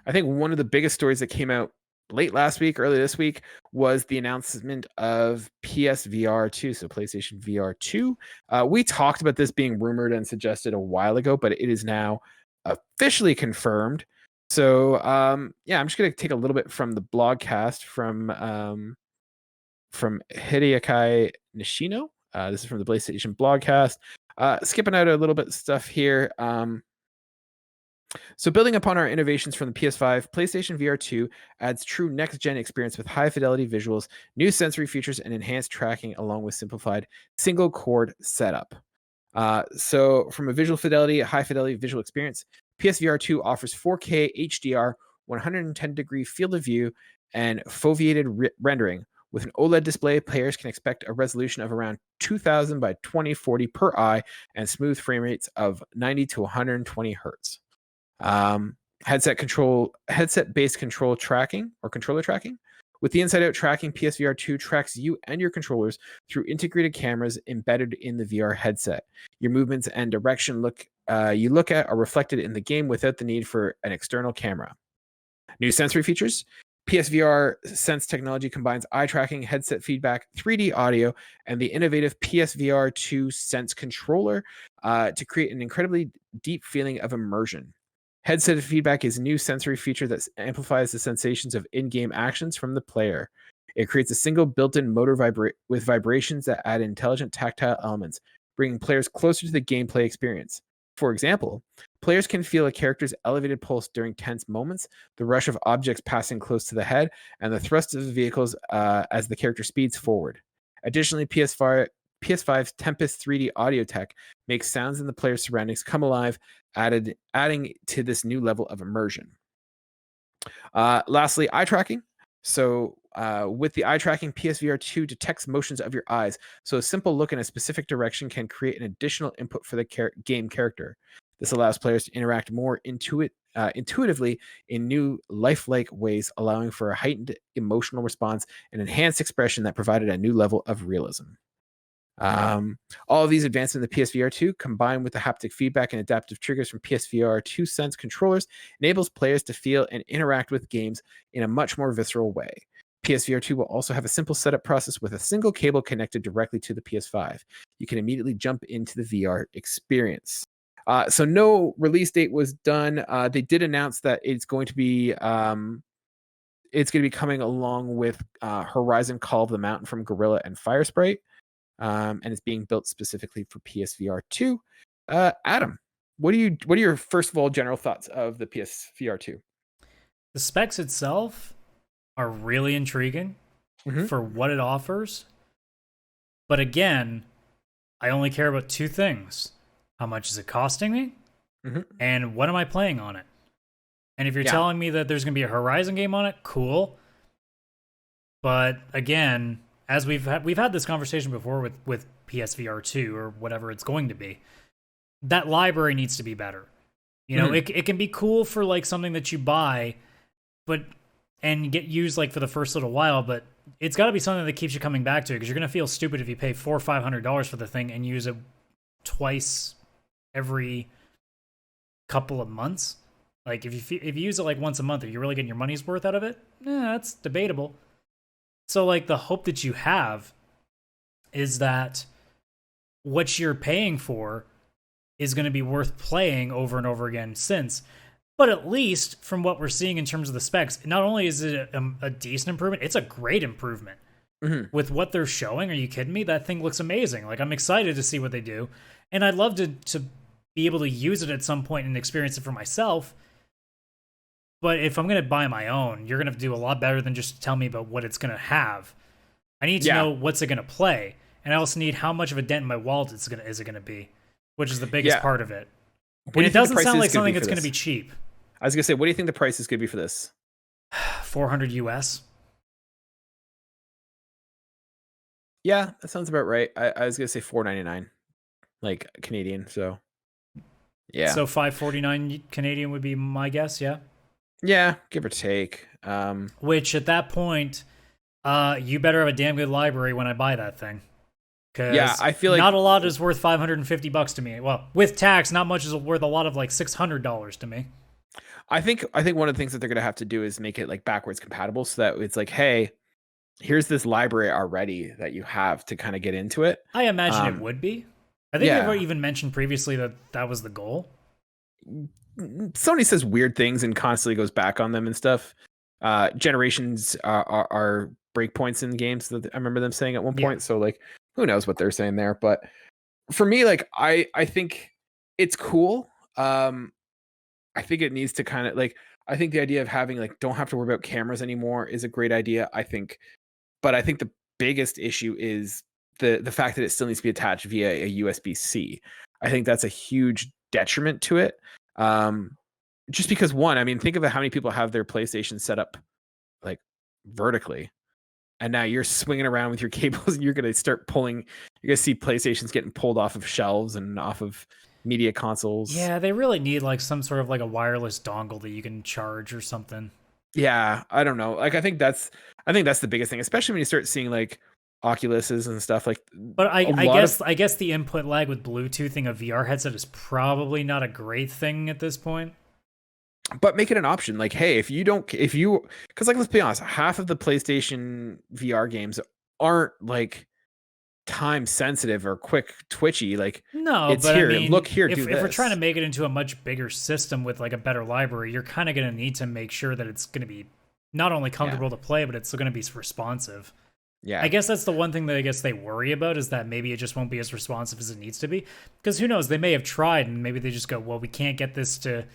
I think one of the biggest stories that came out late last week, early this week, was the announcement of PSVR2, so PlayStation VR2. We talked about this being rumored and suggested a while ago, but it is now officially confirmed. So yeah, I'm just going to take a little bit from the blogcast from Hideaki Nishino. This is from the PlayStation blogcast. Skipping out a little bit of stuff here. So building upon our innovations from the PS5, PlayStation VR2 adds true next-gen experience with high-fidelity visuals, new sensory features, and enhanced tracking, along with simplified single-cord setup. So from a visual fidelity, a high-fidelity visual experience, PSVR2 offers 4K HDR, 110-degree field of view, and foveated rendering. With an OLED display, players can expect a resolution of around 2000 by 2040 per eye and smooth frame rates of 90 to 120 hertz. Headset-based controller tracking. With the inside-out tracking, PSVR2 tracks you and your controllers through integrated cameras embedded in the VR headset. Your movements and direction you look at are reflected in the game without the need for an external camera. New sensory features. PSVR Sense technology combines eye tracking, headset feedback, 3D audio, and the innovative PSVR2 Sense controller to create an incredibly deep feeling of immersion. Headset feedback is a new sensory feature that amplifies the sensations of in-game actions from the player. It creates a single built-in motor with vibrations that add intelligent tactile elements, bringing players closer to the gameplay experience. For example, players can feel a character's elevated pulse during tense moments, the rush of objects passing close to the head, and the thrust of the vehicles as the character speeds forward. Additionally, PS5's Tempest 3D audio tech makes sounds in the player's surroundings come alive, adding to this new level of immersion. Lastly, eye tracking. So with the eye tracking, PSVR2 detects motions of your eyes, so a simple look in a specific direction can create an additional input for the game character. This allows players to interact more intuitively in new lifelike ways, allowing for a heightened emotional response and enhanced expression that provided a new level of realism. All of these advances in the PSVR2, combined with the haptic feedback and adaptive triggers from PSVR2 Sense controllers, enables players to feel and interact with games in a much more visceral way. PSVR2 will also have a simple setup process with a single cable connected directly to the PS5. You can immediately jump into the VR experience. So no release date was done. They did announce that it's going to be coming along with Horizon Call of the Mountain from Guerrilla and Firesprite. And it's being built specifically for PSVR2. Adam, what are your first of all general thoughts of the PSVR2? The specs itself are really intriguing for what it offers. But again, I only care about two things. How much is it costing me? And what am I playing on it? And if you're telling me that there's going to be a Horizon game on it, cool. But again, as we've had this conversation before with PSVR2 or whatever it's going to be, that library needs to be better. You know, it can be cool for like something that you buy, and get used like for the first little while, but it's got to be something that keeps you coming back to it, because you're gonna feel stupid if you pay $400 or $500 for the thing and use it twice every couple of months. Like if you use it like once a month, are you really getting your money's worth out of it? That's debatable. So like the hope that you have is that what you're paying for is going to be worth playing over and over again but at least from what we're seeing in terms of the specs, not only is it a decent improvement, it's a great improvement. With what they're showing. Are you kidding me? That thing looks amazing. Like, I'm excited to see what they do. And I'd love to be able to use it at some point and experience it for myself. But if I'm going to buy my own, you're going to do a lot better than just tell me about what it's going to have. I need to know what's it going to play. And I also need how much of a dent in my wallet is it going to be, which is the biggest part of it. And it doesn't sound like something that's going to be cheap. I was going to say, what do you think the price is going to be for this? $400 US. Yeah, that sounds about right. I was going to say $4.99, like Canadian. So, yeah. So $5.49 Canadian would be my guess, yeah? Yeah, give or take. Which at that point, you better have a damn good library when I buy that thing. Because I feel like not a lot is worth $550 to me. Well, with tax, not much is worth a lot of like $600 to me. I think one of the things that they're gonna have to do is make it like backwards compatible, so that it's like, hey, here's this library already that you have to kind of get into it. I imagine it would be. I think yeah. they've even mentioned previously that that was the goal. Sony says weird things and constantly goes back on them and stuff. Generations are breakpoints in games that I remember them saying at one point. So like, who knows what they're saying there? But for me, like, I think it's cool. I think it needs to kind of like, I think the idea of having like, don't have to worry about cameras anymore is a great idea. I think, but I think the biggest issue is the fact that it still needs to be attached via a USB-C. I think that's a huge detriment to it. Just because one, I mean, think of how many people have their PlayStation set up like vertically, and now you're swinging around with your cables, and you're going to start pulling. You're going to see PlayStations getting pulled off of shelves and off of media consoles. Yeah, they really need like some sort of like a wireless dongle that you can charge or something. Yeah, I don't know. Like, I think that's the biggest thing, especially when you start seeing like Oculuses and stuff like. But I guess the input lag with Bluetoothing a VR headset is probably not a great thing at this point. But make it an option. Like, hey, because like, let's be honest, half of the PlayStation VR games aren't like time sensitive or quick twitchy. Like, no, it's but here. I mean, Look here. If we're trying to make it into a much bigger system with like a better library, you're kind of going to need to make sure that it's going to be not only comfortable to play, but it's still going to be responsive. Yeah, I guess that's the one thing that I guess they worry about, is that maybe it just won't be as responsive as it needs to be. Because who knows, they may have tried and maybe they just go, well, we can't get this to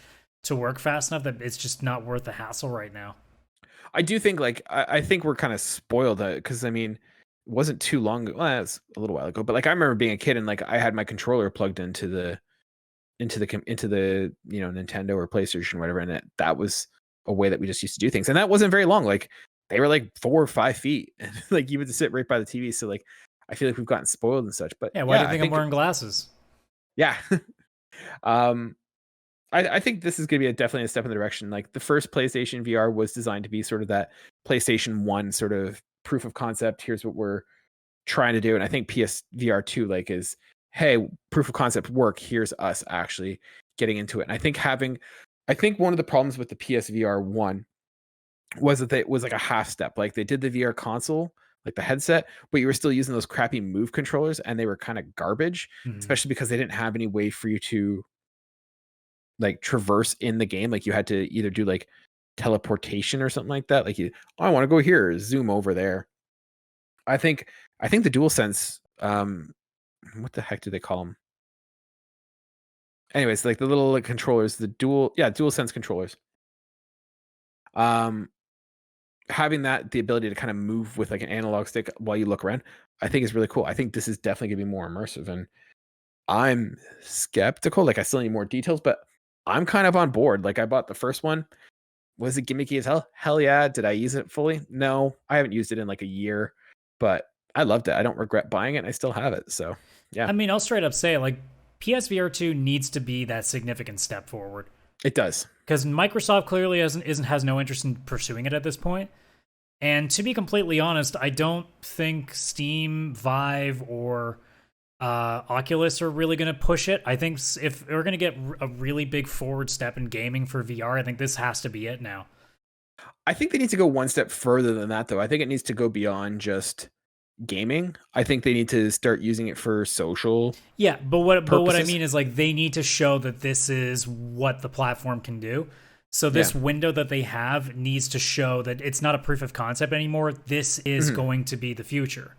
work fast enough that it's just not worth the hassle right now. I do think like I think we're kind of spoiled because I mean, it wasn't too long ago. Well, it's a little while ago, but like I remember being a kid and like I had my controller plugged into the Nintendo or PlayStation or whatever, and that was a way that we just used to do things, and that wasn't very long. Like, they were like 4 or 5 feet, and like you would sit right by the TV. So like, I feel like we've gotten spoiled and such. But yeah, why do you think I'm wearing glasses? Yeah. I think this is going to be definitely a step in the direction. Like, the first PlayStation VR was designed to be sort of that PlayStation 1 sort of proof of concept. Here's what we're trying to do. And I think PSVR2 like is, hey, proof of concept work. Here's us actually getting into it. And I think one of the problems with the PSVR1 was that it was like a half step. Like, they did the VR console, like the headset, but you were still using those crappy Move controllers, and they were kind of garbage, especially because they didn't have any way for you to like traverse in the game. Like, you had to either do like teleportation or something like that. Like, I want to go here, zoom over there. I think the DualSense, what the heck do they call them? Anyways, like the little like, controllers, DualSense controllers. Having the ability to kind of move with like an analog stick while you look around, I think is really cool. I think this is definitely gonna be more immersive, and I'm skeptical. Like, I still need more details, but I'm kind of on board. Like, I bought the first one. Was it gimmicky as hell? Hell yeah. Did I use it fully? No, I haven't used it in like a year, but I loved it. I don't regret buying it, and I still have it. So yeah. I mean, I'll straight up say, like, PSVR2 needs to be that significant step forward. It does. Because Microsoft clearly has no interest in pursuing it at this point. And to be completely honest, I don't think Steam, Vive, or Oculus are really going to push it. I think if we're going to get a really big forward step in gaming for VR, I think this has to be it now. I think they need to go one step further than that, though. I think it needs to go beyond just gaming. I think they need to start using it for social. Yeah, but what I mean is, like, they need to show that this is what the platform can do. So this window that they have needs to show that it's not a proof of concept anymore. This is going to be the future.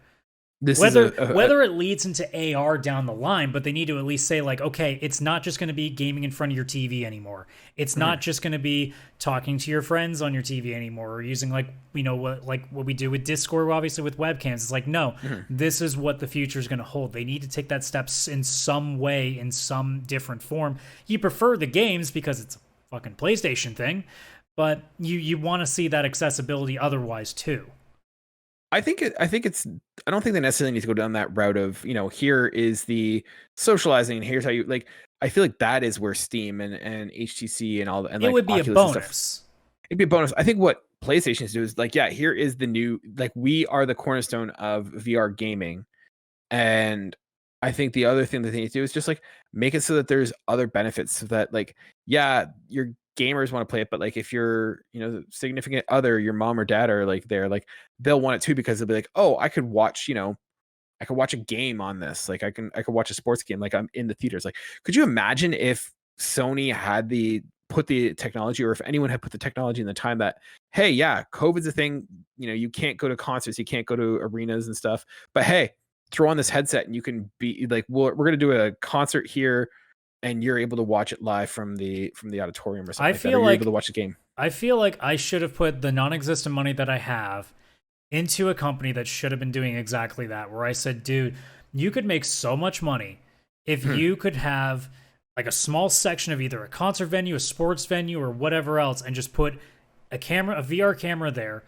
Whether it leads into AR down the line, but they need to at least say, like, okay, it's not just going to be gaming in front of your TV anymore. It's not just going to be talking to your friends on your TV anymore, or using like what we do with Discord, obviously with webcams. It's like, no, this is what the future is going to hold. They need to take that steps in some way, in some different form. You prefer the games because it's a fucking PlayStation thing, but you want to see that accessibility otherwise too. I don't think they necessarily need to go down that route of, here is the socializing, here's how you like. I feel like that is where Steam and HTC and all and like, it would be Oculus a bonus. It'd be a bonus. I think what PlayStation do is like, yeah, here is the new, like, we are the cornerstone of VR gaming. And I think the other thing that they need to do is just like make it so that there's other benefits, so that like, yeah, you're gamers want to play it, but like if your significant other, your mom or dad are like there, like they'll want it too, because they'll be like, oh, I could watch a game on this. Like I could watch a sports game like I'm in the theaters. Like, could you imagine if Sony had put the technology, or if anyone had put the technology in the time that, hey, yeah, COVID's a thing, you can't go to concerts, you can't go to arenas and stuff, but hey, throw on this headset and you can be like, we're going to do a concert here, and you're able to watch it live from the auditorium or something. You're able to watch the game. I feel like I should have put the non-existent money that I have into a company that should have been doing exactly that, where I said, dude, you could make so much money if you could have like a small section of either a concert venue, a sports venue, or whatever else, and just put a VR camera there,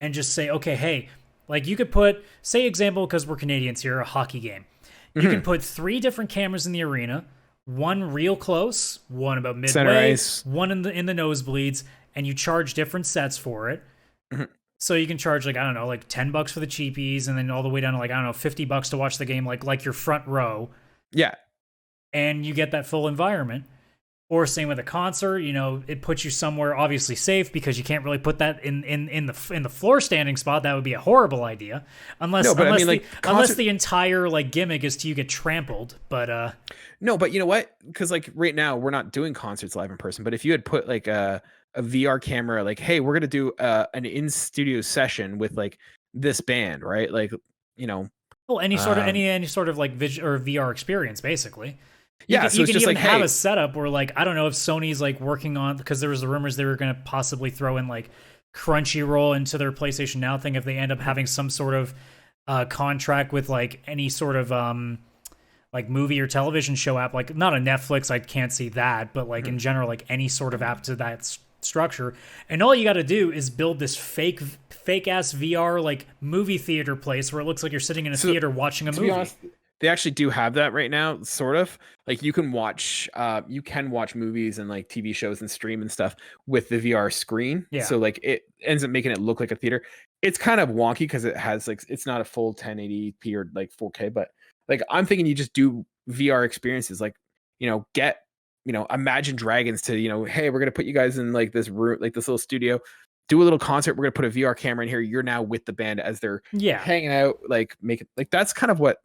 and just say, okay, hey, like you could put, say example, because we're Canadians here, a hockey game. You can put 3 different cameras in the arena, one real close, one about midway, one in the nosebleeds, and you charge different sets for it. So you can charge like, I don't know, like $10 for the cheapies, and then all the way down to like, I don't know, $50 to watch the game, like your front row. Yeah. And you get that full environment. Or same with a concert, it puts you somewhere obviously safe, because you can't really put that in the floor standing spot. That would be a horrible idea, unless the entire like gimmick is to you get trampled. But no, but you know what? Because like right now we're not doing concerts live in person. But if you had put like a VR camera, like, hey, we're gonna do an in studio session with like this band, right? Like, well, any sort of like or VR experience, basically. You so can it's just even like, have hey, a setup where, like, I don't know if Sony's like working on, because there was the rumors they were going to possibly throw in like Crunchyroll into their PlayStation Now thing if they end up having some sort of contract with like any sort of like movie or television show app, like not a Netflix, I can't see that, but like in general, like any sort of app to that structure. And all you got to do is build this fake ass VR like movie theater place where it looks like you're sitting in a theater watching a movie. Be honest, they actually do have that right now, sort of. Like you can watch movies and like TV shows and stream and stuff with the VR screen. Yeah. So like it ends up making it look like a theater. It's kind of wonky because it has like, it's not a full 1080p or like 4K, but like I'm thinking you just do VR experiences, like, get, Imagine Dragons to, hey, we're going to put you guys in like this room, like this little studio, do a little concert. We're going to put a VR camera in here. You're now with the band as they're hanging out, like make it like, that's kind of what.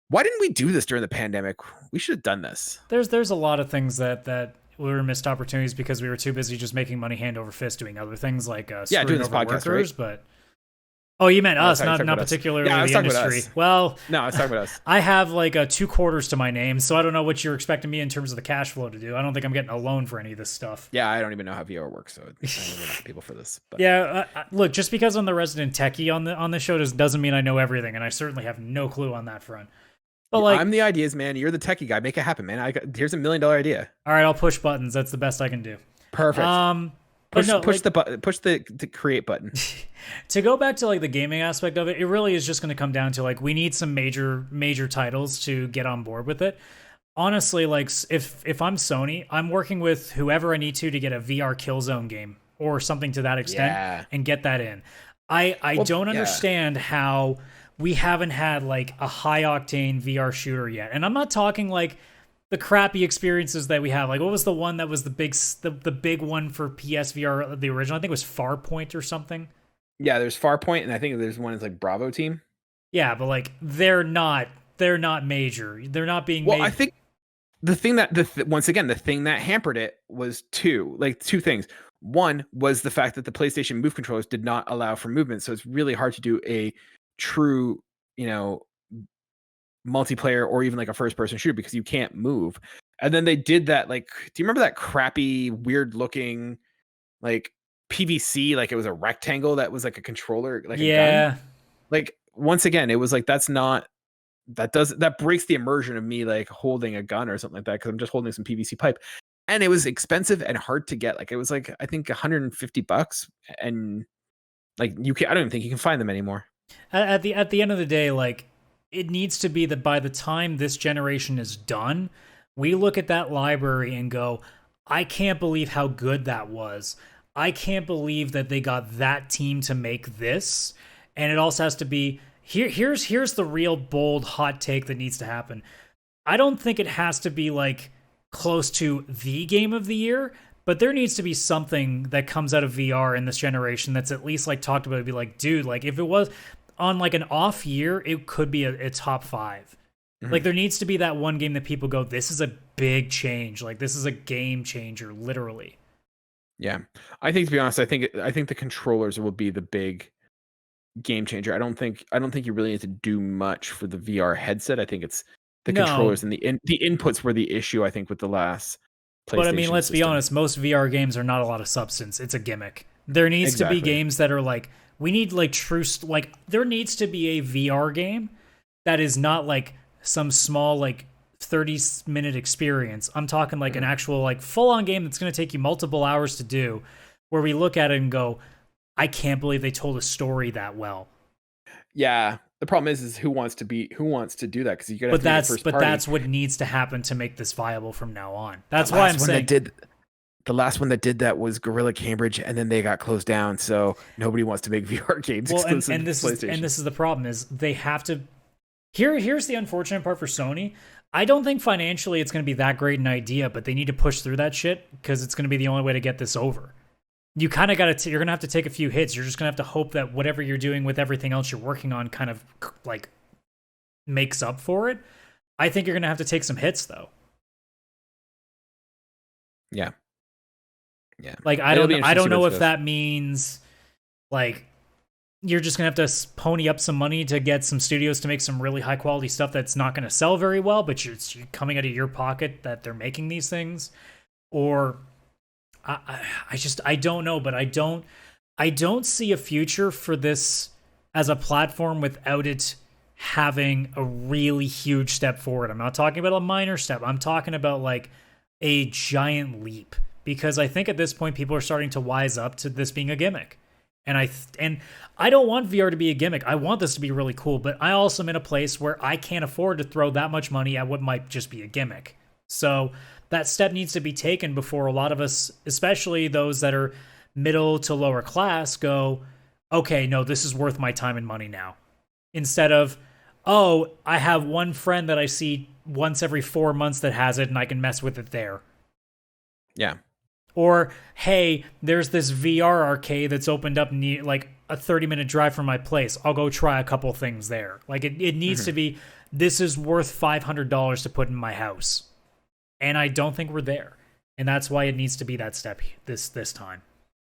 Why didn't we do this during the pandemic? We should have done this. There's a lot of things that were missed opportunities because we were too busy just making money hand over fist doing other things like doing this podcast, workers, right? But you meant us, not particularly the industry. Well, no, I was talking about us. I have like 2 quarters to my name, so I don't know what you're expecting me in terms of the cash flow to do. I don't think I'm getting a loan for any of this stuff. Yeah, I don't even know how VR works, so I don't know people for this. But. Yeah, look, just because I'm the resident techie on the show doesn't mean I know everything, and I certainly have no clue on that front. But like, I'm the ideas man. You're the techie guy. Make it happen, man. Here's $1 million idea. All right, I'll push buttons. That's the best I can do. Perfect. Push the button. Push the create button. To go back to like the gaming aspect of it, it really is just going to come down to like we need some major titles to get on board with it. Honestly, like if I'm Sony, I'm working with whoever I need to get a VR Killzone game or something to that extent and get that in. I don't understand how we haven't had like a high octane VR shooter yet. And I'm not talking like the crappy experiences that we have. Like what was the one that was the big one for PSVR, the original? I think it was Farpoint or something. Yeah, there's Farpoint, and I think there's one that's like Bravo Team. Yeah, but like they're not major. They're not being made. I think the thing that once again, the thing that hampered it was two things. One was the fact that the PlayStation Move controllers did not allow for movement, so it's really hard to do a true, multiplayer or even like a first-person shooter because you can't move. And then they did that, like, do you remember that crappy, weird-looking, like PVC, like it was a rectangle that was like a controller, like a gun? Like once again, it was like that breaks the immersion of me like holding a gun or something like that because I'm just holding some PVC pipe. And it was expensive and hard to get. Like it was like I think $150, and like I don't even think you can find them anymore. At the end of the day, like it needs to be that by the time this generation is done, we look at that library and go, I can't believe how good that was. I can't believe that they got that team to make this. And it also has to be here's the real bold hot take that needs to happen. I don't think it has to be like close to the game of the year, But there needs to be something that comes out of VR in this generation that's at least like talked about. It'd be like, dude, like if it was on like an off year, it could be a top 5. Like there needs to be that one game that people go, this is a big change. Like this is a game changer, literally. Yeah, I think, to be honest, I think the controllers will be the big game changer. I don't think you really need to do much for the VR headset. I think it's the controllers and the inputs were the issue, I think, with the last PlayStation. But I mean, let's be honest, most VR games are not a lot of substance. It's a gimmick. There needs to be games that are like, we need like true, like there needs to be a VR game that is not like some small like 30-minute experience. I'm talking like an actual like full-on game that's going to take you multiple hours to do, where we look at it and go, I can't believe they told a story that well. Yeah, the problem is who wants to do that, because you got to. But that's what needs to happen to make this viable from now on. That's why I'm saying the last one that did that was Gorilla Cambridge, and then they got closed down. So nobody wants to make VR games exclusive to PlayStation. And this is the problem: is they have to. Here's the unfortunate part for Sony. I don't think financially it's going to be that great an idea, but they need to push through that shit because it's going to be the only way to get this over. You kind of got to, you're going to have to take a few hits. You're just going to have to hope that whatever you're doing with everything else you're working on kind of like makes up for it. I think you're going to have to take some hits though. Yeah. Yeah. Like, I don't know if that means like you're just going to have to pony up some money to get some studios to make some really high quality stuff that's not going to sell very well, but you're coming out of your pocket that they're making these things. Or I don't know, but I don't see a future for this as a platform without it having a really huge step forward. I'm not talking about a minor step. I'm talking about like a giant leap, because I think at this point people are starting to wise up to this being a gimmick. And I don't want VR to be a gimmick. I want this to be really cool, but I also am in a place where I can't afford to throw that much money at what might just be a gimmick. So that step needs to be taken before a lot of us, especially those that are middle to lower class, go, okay, no, this is worth my time and money now. Instead of, oh, I have one friend that I see once every 4 months that has it and I can mess with it there. Yeah. Or, hey, there's this VR arcade that's opened up near, like a 30-minute drive from my place. I'll go try a couple things there. Like it needs to be, this is worth $500 to put in my house. And I don't think we're there. And that's why it needs to be that step this time.